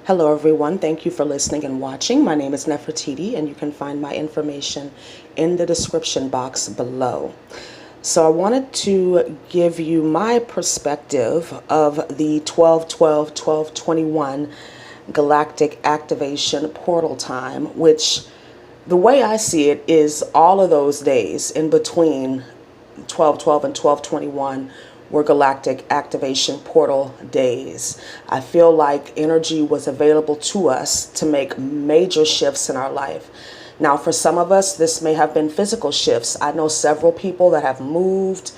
Hello everyone, thank you for listening and watching. My name is Nefertiti and you can find my information in the description box below. So I wanted to give you my perspective of the 12-12-12-21 galactic activation portal time, which the way I see it is all of those days in between 12-12 and 12-21 were galactic activation portal days. I feel like energy was available to us to make major shifts in our life. Now, for some of us, this may have been physical shifts. I know several people that have moved.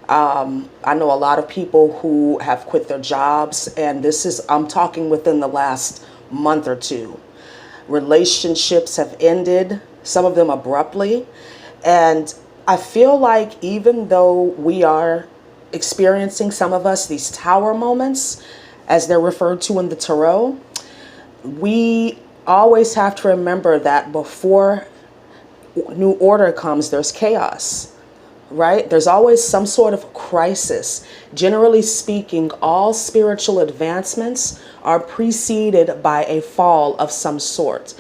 I know a lot of people who have quit their jobs, and I'm talking within the last month or two. Relationships have ended, some of them abruptly. And I feel like even though we are experiencing, some of us, these tower moments, as they're referred to in the tarot, we always have to remember that before new order comes, there's chaos, right? There's always some sort of crisis. Generally speaking, all spiritual advancements are preceded by a fall of some sort.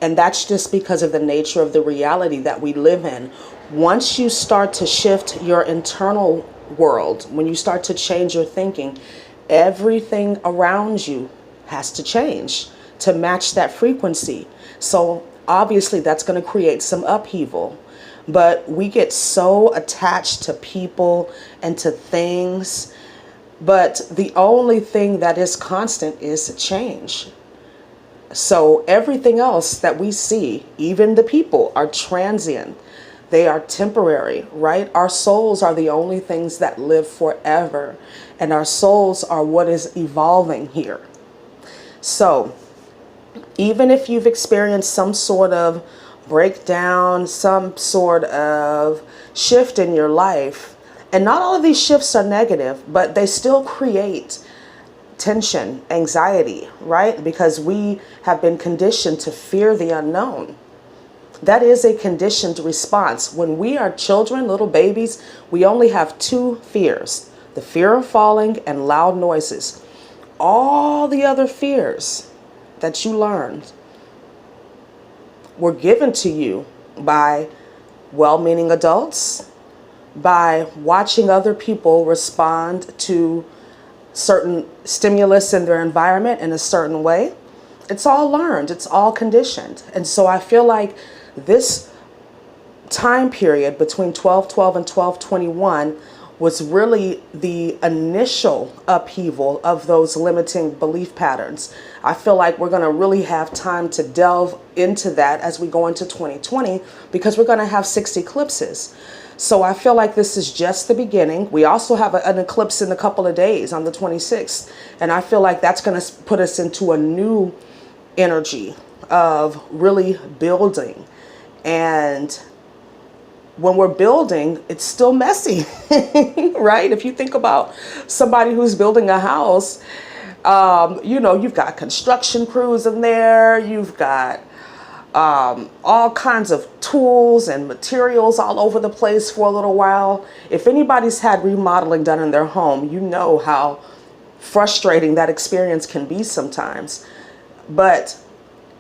And that's just because of the nature of the reality that we live in. Once you start to shift your internal world, when you start to change your thinking, everything around you has to change to match that frequency. So obviously that's going to create some upheaval, but we get so attached to people and to things. But the only thing that is constant is change. So everything else that we see, even the people, are transient. They are temporary, right? Our souls are the only things that live forever. And our souls are what is evolving here. So even if you've experienced some sort of breakdown, some sort of shift in your life, and not all of these shifts are negative, but they still create tension, anxiety, right? Because we have been conditioned to fear the unknown. That is a conditioned response. When we are children, little babies, we only have two fears: the fear of falling and loud noises. All the other fears that you learned were given to you by well-meaning adults, by watching other people respond to certain stimulus in their environment in a certain way. It's all learned, it's all conditioned. And so I feel like this time period between 12-12 and 12-21 was really the initial upheaval of those limiting belief patterns. I feel like we're going to really have time to delve into that as we go into 2020, because we're going to have 6 eclipses. So I feel like this is just the beginning. We also have an eclipse in a couple of days on the 26th. And I feel like that's going to put us into a new energy of really building. And when we're building, it's still messy, right? If you think about somebody who's building a house, you've got construction crews in there, you've got all kinds of tools and materials all over the place for a little while. If anybody's had remodeling done in their home, you know how frustrating that experience can be sometimes. But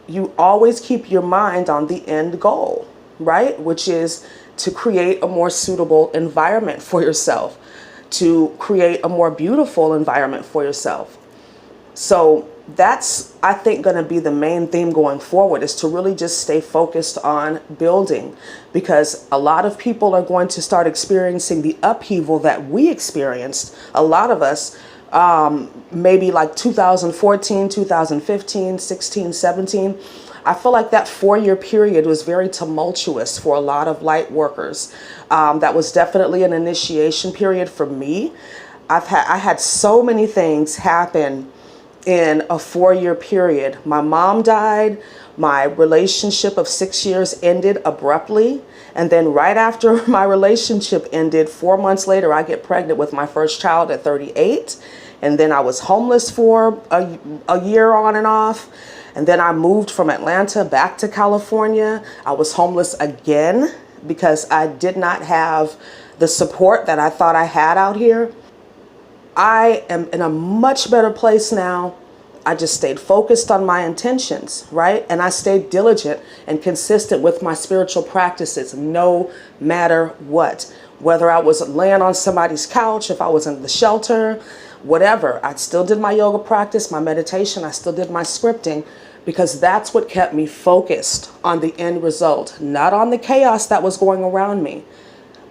you always keep your mind on the end goal, right? Which is to create a more suitable environment for yourself, to create a more beautiful environment for yourself. So that's, I think, going to be the main theme going forward, is to really just stay focused on building, because a lot of people are going to start experiencing the upheaval that we experienced. A lot of us, maybe like 2014, 2015, 16, 17. I feel like that 4-year period was very tumultuous for a lot of light workers. That was definitely an initiation period for me. I had so many things happen in a 4-year period. My mom died. My relationship of 6 years ended abruptly. And then right after my relationship ended, 4 months later, I get pregnant with my first child at 38. And then I was homeless for a year on and off. And then I moved from Atlanta back to California. I was homeless again because I did not have the support that I thought I had out here. I am in a much better place now. I just stayed focused on my intentions, right? And I stayed diligent and consistent with my spiritual practices, no matter what. Whether I was laying on somebody's couch, if I was in the shelter, whatever, I still did my yoga practice, my meditation, I still did my scripting, because that's what kept me focused on the end result, not on the chaos that was going around me.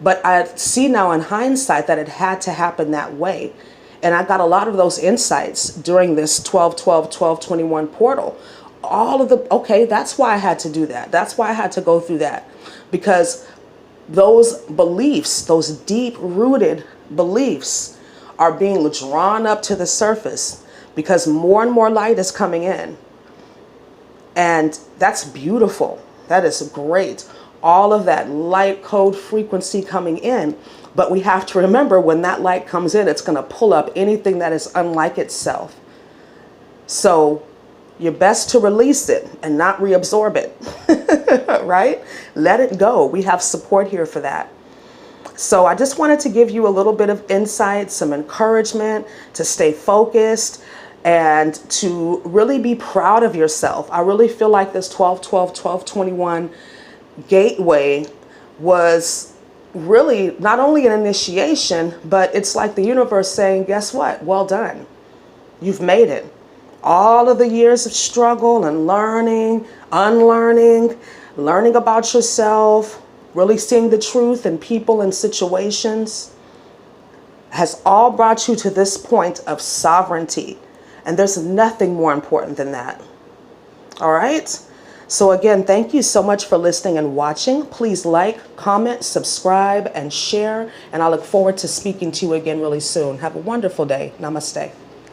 But I see now in hindsight that it had to happen that way. And I got a lot of those insights during this 12/12/12/21 portal. Okay, that's why I had to do that. That's why I had to go through that. Because those beliefs, those deep rooted beliefs, are being drawn up to the surface because more and more light is coming in. And that's beautiful. That is great. All of that light code frequency coming in. But we have to remember, when that light comes in, it's going to pull up anything that is unlike itself. So you're best to release it and not reabsorb it, right? Let it go. We have support here for that. So I just wanted to give you a little bit of insight, some encouragement to stay focused and to really be proud of yourself. I really feel like this 12/12/12/21 gateway was really not only an initiation, but it's like the universe saying, guess what? Well done. You've made it. All of the years of struggle and learning, unlearning, learning about yourself, really seeing the truth in people and situations has all brought you to this point of sovereignty. And there's nothing more important than that. All right? So again, thank you so much for listening and watching. Please like, comment, subscribe, and share. And I look forward to speaking to you again really soon. Have a wonderful day. Namaste.